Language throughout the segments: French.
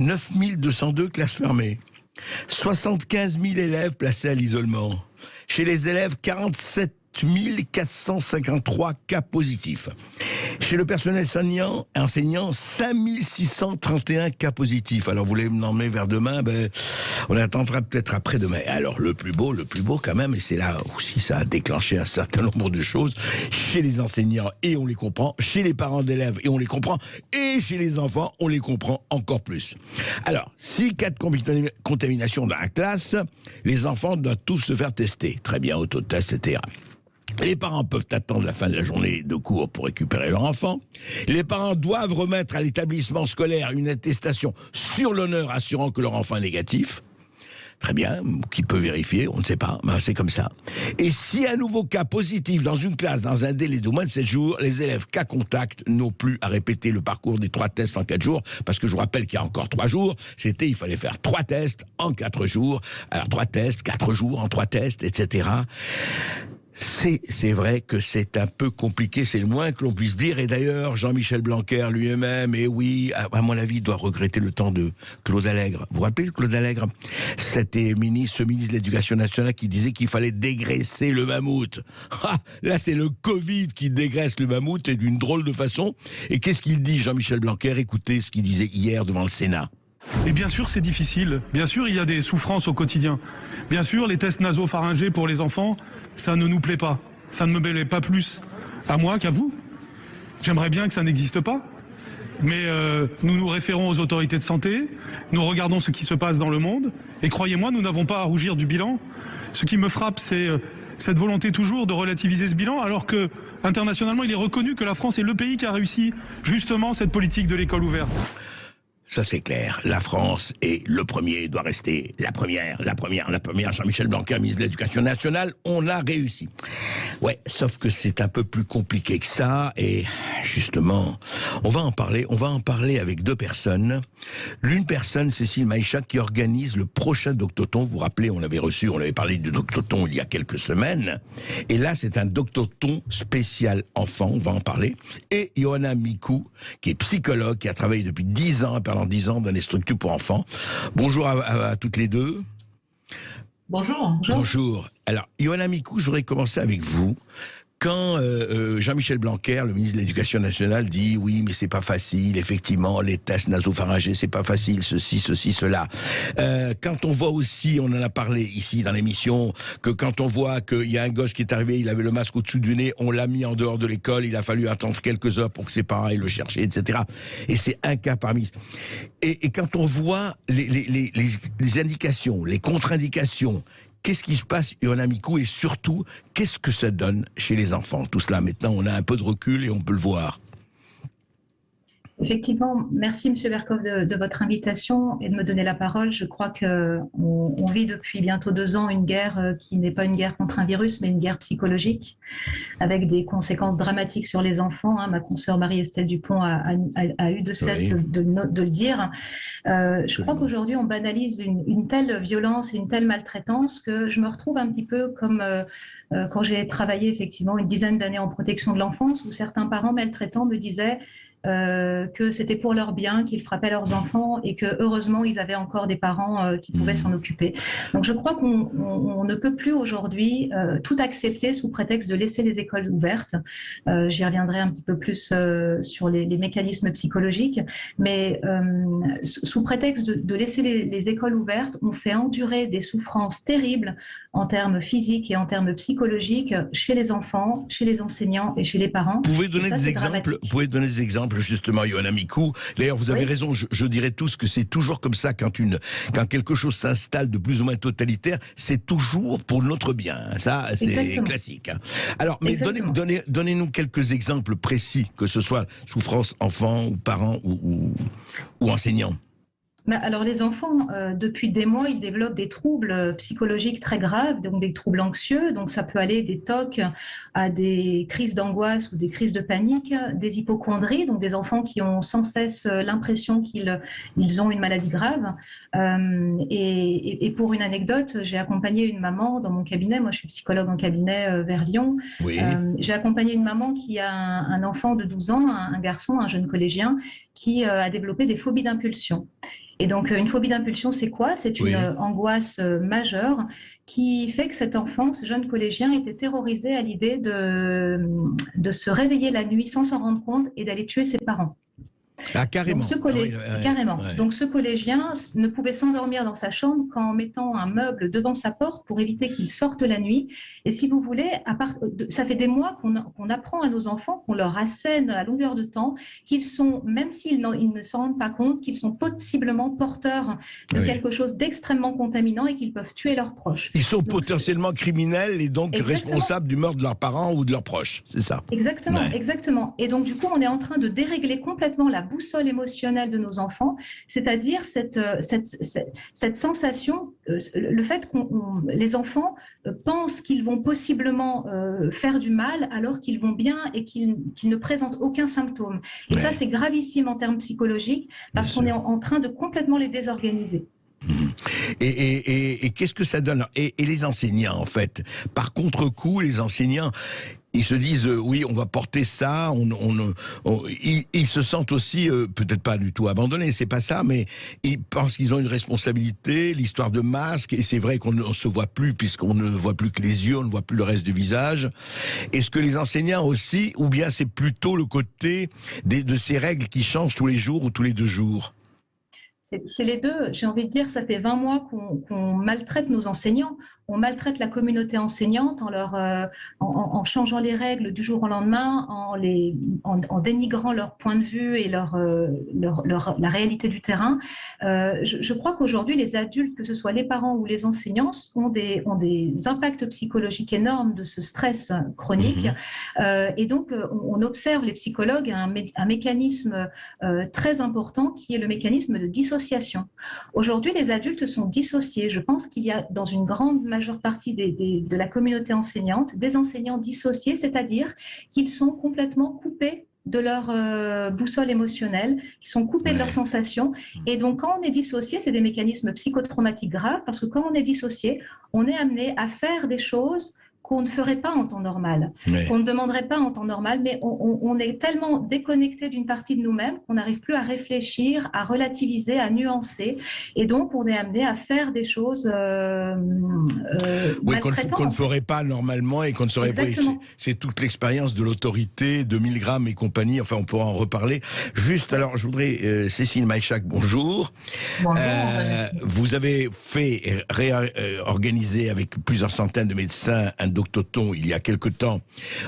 9 202 classes fermées. 75 000 élèves placés à l'isolement. Chez les élèves, 47 453 cas positifs. Chez le personnel enseignant 5 631 cas positifs. Alors, vous voulez m'emmener vers demain, on attendra peut-être après-demain. Alors, le plus beau quand même, et c'est là aussi ça a déclenché un certain nombre de choses, chez les enseignants, et on les comprend, chez les parents d'élèves, et on les comprend, et chez les enfants, on les comprend encore plus. Alors, si cas de contamination dans la classe, les enfants doivent tous se faire tester. Très bien, autotest, etc. Les parents peuvent attendre la fin de la journée de cours pour récupérer leur enfant. Les parents doivent remettre à l'établissement scolaire une attestation sur l'honneur assurant que leur enfant est négatif. Très bien, qui peut vérifier, on ne sait pas, mais c'est comme ça. Et si un nouveau cas positif dans une classe dans un délai de moins de 7 jours, les élèves cas contact n'ont plus à répéter le parcours des 3 tests en 4 jours, parce que je vous rappelle qu'il y a encore 3 jours, il fallait faire 3 tests en 4 jours. Alors 3 tests, 4 jours en 3 tests, etc. C'est vrai que c'est un peu compliqué, c'est le moins que l'on puisse dire. Et d'ailleurs, Jean-Michel Blanquer lui-même, et oui, à mon avis, doit regretter le temps de Claude Allègre. Vous vous rappelez de Claude Allègre? C'était ce ministre de l'Éducation nationale qui disait qu'il fallait dégraisser le mammouth. Là, c'est le Covid qui dégraisse le mammouth, et d'une drôle de façon. Et qu'est-ce qu'il dit, Jean-Michel Blanquer? Écoutez ce qu'il disait hier devant le Sénat. Et bien sûr, c'est difficile. Bien sûr, il y a des souffrances au quotidien. Bien sûr, les tests nasopharyngés pour les enfants, ça ne nous plaît pas. Ça ne me plaît pas plus à moi qu'à vous. J'aimerais bien que ça n'existe pas. Mais nous nous référons aux autorités de santé, nous regardons ce qui se passe dans le monde, et croyez-moi, nous n'avons pas à rougir du bilan. Ce qui me frappe, c'est cette volonté toujours de relativiser ce bilan, alors que, internationalement, il est reconnu que la France est le pays qui a réussi justement cette politique de l'école ouverte. Ça, c'est clair. La France est le premier, doit rester la première. Jean-Michel Blanquer, ministre de l'Éducation nationale, on a réussi. Ouais, sauf que c'est un peu plus compliqué que ça. Et justement, on va en parler avec 2 personnes. L'une personne, Cécile Maïcha, qui organise le prochain Doctoton. Vous vous rappelez, on avait parlé du Doctoton il y a quelques semaines. Et là, c'est un Doctoton spécial enfant, on va en parler. Et Ioana Micou, qui est psychologue, qui a travaillé depuis 10 ans, pendant 10 ans dans les structures pour enfants. Bonjour à toutes les deux. Bonjour. Bonjour. Alors, Ioana Micou, je voudrais commencer avec vous. Quand Jean-Michel Blanquer, le ministre de l'Éducation nationale, dit « Oui, mais c'est pas facile, effectivement, les tests nasopharyngés, c'est pas facile, ceci, cela. » Quand on voit aussi, on en a parlé ici dans l'émission, que quand on voit qu'il y a un gosse qui est arrivé, il avait le masque au-dessus du nez, on l'a mis en dehors de l'école, il a fallu attendre quelques heures pour que ses parents aillent le chercher, etc. Et c'est un cas parmi... Et quand on voit les indications, les contre-indications, qu'est-ce qui se passe, Ioana Micou, et surtout, qu'est-ce que ça donne chez les enfants? Tout cela, maintenant, on a un peu de recul et on peut le voir. Effectivement, merci M. Berkov de votre invitation et de me donner la parole. Je crois qu'on vit depuis bientôt 2 ans une guerre qui n'est pas une guerre contre un virus, mais une guerre psychologique, avec des conséquences dramatiques sur les enfants. Ma consoeur Marie-Estelle Dupont a eu de cesse de le dire. Je crois qu'aujourd'hui, on banalise une telle violence et une telle maltraitance que je me retrouve un petit peu comme quand j'ai travaillé effectivement une dizaine d'années en protection de l'enfance, où certains parents maltraitants me disaient que c'était pour leur bien, qu'ils frappaient leurs enfants et que heureusement ils avaient encore des parents qui pouvaient s'en occuper. Donc je crois qu'on ne peut plus aujourd'hui tout accepter sous prétexte de laisser les écoles ouvertes. J'y reviendrai un petit peu plus sur les mécanismes psychologiques, mais sous prétexte de laisser les écoles ouvertes, on fait endurer des souffrances terribles en termes physiques et en termes psychologiques chez les enfants, chez les enseignants et chez les parents. Vous pouvez donner des exemples justement, Ioana Micou. D'ailleurs, vous avez raison, je dirais tous que c'est toujours comme ça quand quelque chose s'installe de plus ou moins totalitaire, c'est toujours pour notre bien. Ça, c'est classique. Alors, mais donnez-nous quelques exemples précis, que ce soit souffrance enfant ou parents ou enseignants. Alors les enfants, depuis des mois, ils développent des troubles psychologiques très graves, donc des troubles anxieux, donc ça peut aller des TOC à des crises d'angoisse ou des crises de panique, des hypocondries, donc des enfants qui ont sans cesse l'impression qu'ils ont une maladie grave. Et pour une anecdote, j'ai accompagné une maman dans mon cabinet, moi je suis psychologue en cabinet vers Lyon, j'ai accompagné une maman qui a un enfant de 12 ans, un garçon, un jeune collégien, qui a développé des phobies d'impulsion. Et donc, une phobie d'impulsion, c'est quoi? C'est une Oui. angoisse majeure qui fait que cet enfant, ce jeune collégien, était terrorisé à l'idée de se réveiller la nuit sans s'en rendre compte et d'aller tuer ses parents. Ah, Donc, carrément. Ah oui, carrément. ouais. Donc, ce collégien ne pouvait s'endormir dans sa chambre qu'en mettant un meuble devant sa porte pour éviter qu'il sorte la nuit. Et si vous voulez, ça fait des mois qu'on apprend à nos enfants, qu'on leur assène à longueur de temps, qu'ils sont, même s'ils ne s'en rendent pas compte, qu'ils sont possiblement porteurs de Oui. quelque chose d'extrêmement contaminant et qu'ils peuvent tuer leurs proches. Ils sont Donc, potentiellement criminels et donc exactement. responsables du meurtre de leurs parents ou de leurs proches, c'est ça? Exactement, Ouais. exactement. Et donc, du coup, on est en train de dérégler complètement la boussole émotionnelle de nos enfants, c'est-à-dire cette sensation, le fait que les enfants pensent qu'ils vont possiblement faire du mal alors qu'ils vont bien et qu'ils ne présentent aucun symptôme. Et ça, c'est gravissime en termes psychologiques parce qu'on est en train de complètement les désorganiser. Et qu'est-ce que ça donne? Et les enseignants, en fait, par contre-coup, les enseignants, ils se disent oui, on va porter ça. Ils se sentent aussi peut-être pas du tout abandonnés, c'est pas ça, mais ils pensent qu'ils ont une responsabilité. L'histoire de masque, et c'est vrai qu'on ne se voit plus puisqu'on ne voit plus que les yeux, on ne voit plus le reste du visage. Est-ce que les enseignants aussi, ou bien c'est plutôt le côté de ces règles qui changent tous les jours ou tous les 2 jours? C'est les deux. J'ai envie de dire, ça fait 20 mois qu'on maltraite nos enseignants. On maltraite la communauté enseignante en changeant les règles du jour au lendemain, en dénigrant leur point de vue et la réalité du terrain. Je crois qu'aujourd'hui, les adultes, que ce soit les parents ou les enseignants, ont des impacts psychologiques énormes de ce stress chronique. Et donc, on observe, les psychologues, un mécanisme très important qui est le mécanisme de dissociation. Aujourd'hui, les adultes sont dissociés. Je pense qu'il y a dans une grande majeure partie de la communauté enseignante des enseignants dissociés, c'est-à-dire qu'ils sont complètement coupés de leur boussole émotionnelle, qui sont coupés de leurs sensations. Et donc, quand on est dissocié, c'est des mécanismes psychotraumatiques graves, parce que quand on est dissocié, on est amené à faire des choses qu'on ne ferait pas en temps normal, qu'on ne demanderait pas en temps normal, mais on est tellement déconnecté d'une partie de nous-mêmes qu'on n'arrive plus à réfléchir, à relativiser, à nuancer, et donc on est amené à faire des choses maltraitantes. Qu'on ne ferait pas normalement et qu'on ne saurait pas. C'est toute l'expérience de l'autorité, de Milgram et compagnie, enfin on pourra en reparler. Juste, alors je voudrais, Cécile Maïchak, bonjour. Bonjour. Vous avez fait organiser avec plusieurs centaines de médecins un doctoton il y a quelque temps.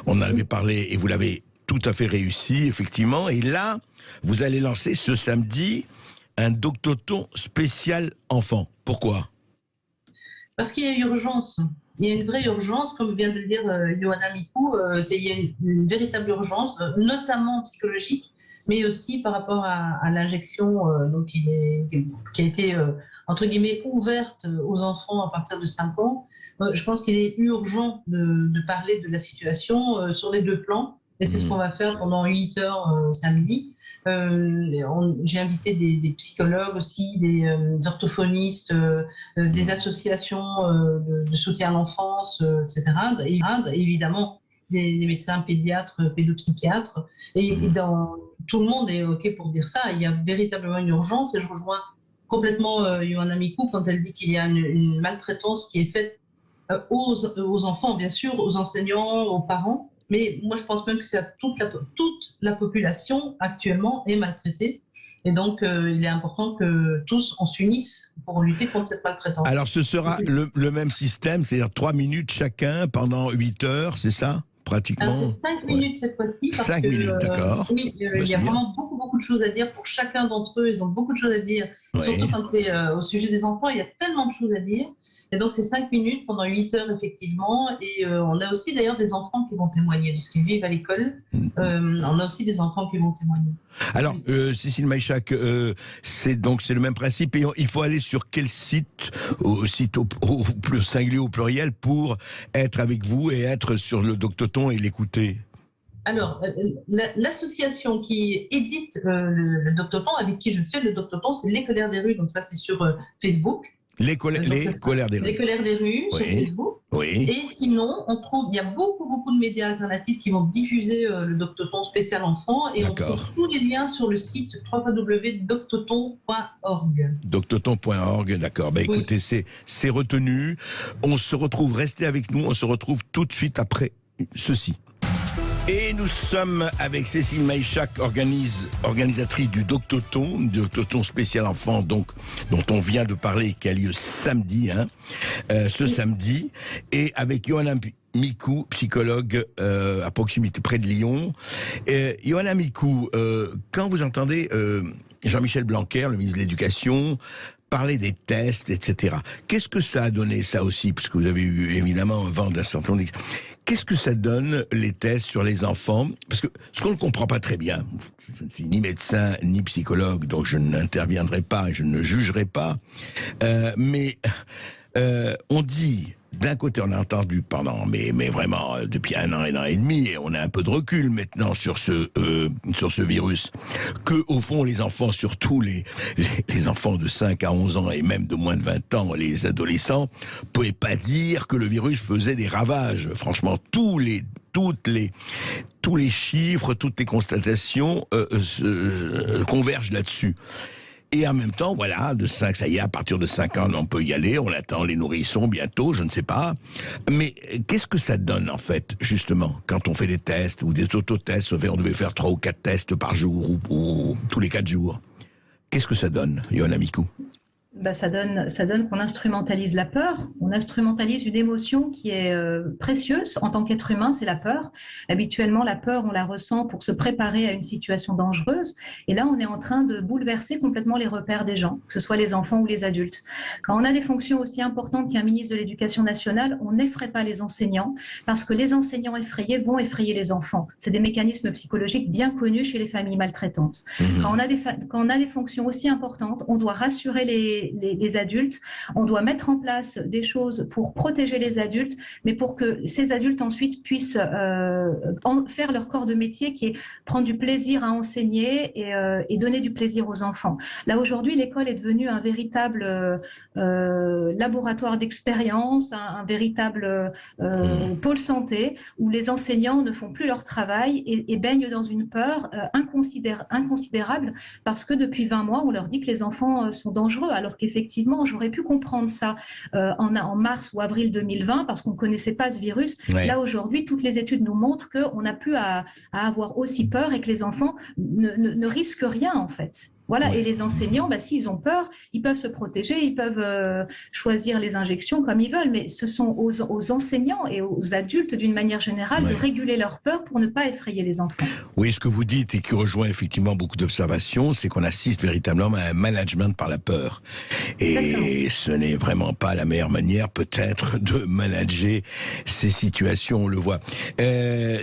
On en avait parlé et vous l'avez tout à fait réussi, effectivement. Et là, vous allez lancer ce samedi un doctoton spécial enfant. Pourquoi? Parce qu'il y a urgence. Il y a une vraie urgence, comme vient de le dire Ioana Mikou, il y a une véritable urgence, notamment psychologique, mais aussi par rapport à l'injection qui a été, entre guillemets, ouverte aux enfants à partir de 5 ans. Je pense qu'il est urgent de parler de la situation sur les 2 plans. Et c'est ce qu'on va faire pendant 8 heures samedi. J'ai invité des psychologues aussi, des orthophonistes, des associations de soutien à l'enfance, etc. Et évidemment, des médecins pédiatres, pédopsychiatres. Et tout le monde est OK pour dire ça. Il y a véritablement une urgence. Et je rejoins complètement Ioana Mikou quand elle dit qu'il y a une maltraitance qui est faite aux enfants, bien sûr, aux enseignants, aux parents. Mais moi, je pense même que toute la population actuellement est maltraitée. Et donc, il est important que tous, on s'unisse pour lutter contre cette maltraitance. Alors, ce sera le même système, c'est-à-dire 3 minutes chacun pendant 8 heures, c'est ça, pratiquement? Alors, c'est 5 minutes cette fois-ci. 5 minutes, d'accord. Oui, il y a vraiment beaucoup de choses à dire pour chacun d'entre eux. Ils ont beaucoup de choses à dire. Surtout quand c'est au sujet des enfants, il y a tellement de choses à dire. Et donc, c'est 5 minutes pendant 8 heures, effectivement. Et on a aussi, d'ailleurs, des enfants qui vont témoigner de ce qu'ils vivent à l'école. On a aussi des enfants qui vont témoigner. Alors, Cécile Maïchak, c'est le même principe. Et il faut aller sur quel site, au plus singulier, au pluriel, pour être avec vous et être sur le doctoton et l'écouter? Alors, l'association qui édite le doctoton, avec qui je fais le doctoton, c'est l'Écolaire des rues. Donc ça, c'est sur Facebook. Les colères des rues. Les colères des rues sur Facebook. Oui. Et sinon, il y a beaucoup de médias alternatifs qui vont diffuser le Doctoton spécial enfant, et on trouve tous les liens sur le site www.doctoton.org. Doctoton.org, d'accord. Écoutez, c'est retenu. On se retrouve, restez avec nous, on se retrouve tout de suite après ceci. Et nous sommes avec Cécile Maïchak, organisatrice du Doctoton spécial enfant, donc, dont on vient de parler, qui a lieu samedi, ce samedi, et avec Ioana Micou, psychologue à proximité, près de Lyon. Ioana Micou, quand vous entendez Jean-Michel Blanquer, le ministre de l'Éducation, parler des tests, etc., qu'est-ce que ça a donné, ça aussi, parce que vous avez eu évidemment un vent d'un certain nombre. Qu'est-ce que ça donne, les tests sur les enfants? Parce que ce qu'on ne comprend pas très bien, je ne suis ni médecin ni psychologue, donc je n'interviendrai pas, je ne jugerai pas, mais on dit, d'un côté on a entendu pendant, mais vraiment depuis un an et demi, et on a un peu de recul maintenant sur ce virus, que au fond les enfants, surtout les enfants de 5 à 11 ans et même de moins de 20 ans, les adolescents, ne pouvaient pas dire que le virus faisait des ravages. Franchement, tous les chiffres, toutes les constatations convergent là-dessus. Et en même temps, voilà, ça y est, à partir de 5 ans, on peut y aller, on attend les nourrissons bientôt, je ne sais pas. Mais qu'est-ce que ça donne, en fait, justement, quand on fait des tests ou des autotests, on devait faire 3 ou 4 tests par jour ou tous les 4 jours. Qu'est-ce que ça donne, Ioana Micou? Ça donne qu'on instrumentalise la peur, on instrumentalise une émotion qui est précieuse en tant qu'être humain, c'est la peur. Habituellement, la peur, on la ressent pour se préparer à une situation dangereuse. Et là, on est en train de bouleverser complètement les repères des gens, que ce soit les enfants ou les adultes. Quand on a des fonctions aussi importantes qu'un ministre de l'Éducation nationale, on n'effraie pas les enseignants, parce que les enseignants effrayés vont effrayer les enfants. C'est des mécanismes psychologiques bien connus chez les familles maltraitantes. Quand on a des fonctions aussi importantes, on doit rassurer les adultes, on doit mettre en place des choses pour protéger les adultes, mais pour que ces adultes ensuite puissent faire leur corps de métier, qui est prendre du plaisir à enseigner et donner du plaisir aux enfants. Là aujourd'hui, l'école est devenue un véritable laboratoire d'expérience, un véritable pôle santé, où les enseignants ne font plus leur travail et baignent dans une peur inconsidérable, parce que depuis 20 mois, on leur dit que les enfants sont dangereux, alors qu'effectivement, j'aurais pu comprendre ça en mars ou avril 2020, parce qu'on ne connaissait pas ce virus. Ouais. Là, aujourd'hui, toutes les études nous montrent qu'on n'a plus à avoir aussi peur et que les enfants ne risquent rien, en fait. Voilà, ouais. Et les enseignants, s'ils ont peur, ils peuvent se protéger, ils peuvent choisir les injections comme ils veulent, mais ce sont aux enseignants et aux adultes d'une manière générale de réguler leur peur pour ne pas effrayer les enfants. Oui, ce que vous dites et qui rejoint effectivement beaucoup d'observations, c'est qu'on assiste véritablement à un management par la peur. Et exactement. Ce n'est vraiment pas la meilleure manière peut-être de manager ces situations, on le voit.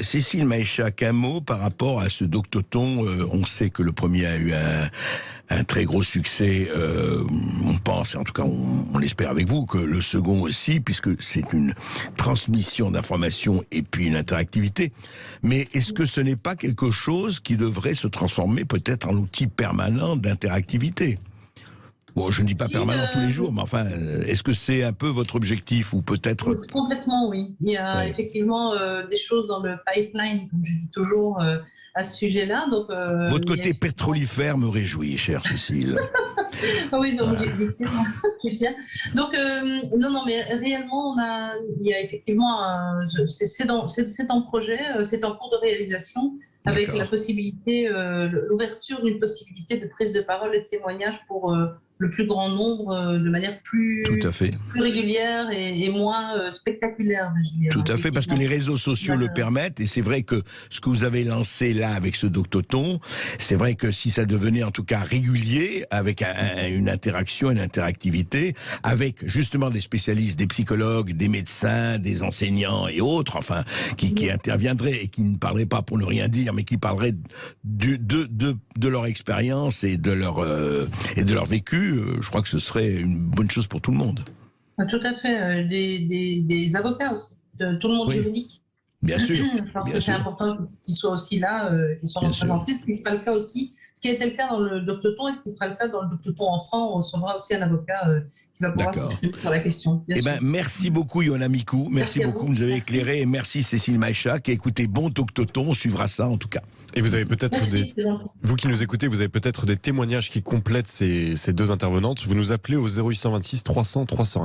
Cécile Maïchak, un mot par rapport à ce Doctoton. On sait que le premier a eu un très gros succès, on pense, en tout cas on l'espère avec vous, que le second aussi, puisque c'est une transmission d'informations et puis une interactivité. Mais est-ce que ce n'est pas quelque chose qui devrait se transformer peut-être en outil permanent d'interactivité ? Bon, je ne dis pas permanent tous les jours, mais enfin, est-ce que c'est un peu votre objectif ou peut-être... Complètement, oui. Il y a effectivement des choses dans le pipeline, comme je dis toujours, à ce sujet-là. Donc, votre côté pétrolifère me réjouit, chère Cécile. Oui, donc, c'est bien. Donc, non, mais réellement, il y a effectivement, c'est en projet, c'est en cours de réalisation, avec la possibilité, l'ouverture d'une possibilité de prise de parole et de témoignage pour le plus grand nombre, de manière plus régulière et moins spectaculaire, je dirais. Tout à fait, parce que les réseaux sociaux le permettent, et c'est vrai que ce que vous avez lancé là avec ce Doctoton, c'est vrai que si ça devenait en tout cas régulier, avec une interaction, une interactivité, avec justement des spécialistes, des psychologues, des médecins, des enseignants et autres, enfin, qui interviendraient et qui ne parleraient pas pour ne rien dire, mais qui parleraient de leur expérience et de leur vécu, je crois que ce serait une bonne chose pour tout le monde. Tout à fait. Des avocats aussi, de tout le monde juridique. Bien sûr. Je pense que c'est important qu'ils soient aussi là, qu'ils soient représentés, ce qui sera le cas aussi, ce qui a été le cas dans le Doctoton et ce qui sera le cas dans le Doctoton enfant. On recevra aussi un avocat qui va pouvoir D'accord. s'exprimer sur la question. Bien Eh sûr. ben, merci beaucoup, Johanna Mikou. Merci à beaucoup, vous. vous nous avez Merci. éclairé. Et merci, Cécile Maïchak. Et écoutez, bon Toc-Toton, on suivra ça en tout cas. Et vous avez peut-être Merci, c'est gentil. vous qui nous écoutez, vous avez peut-être des témoignages qui complètent ces deux intervenantes. Vous nous appelez au 0826 300 300.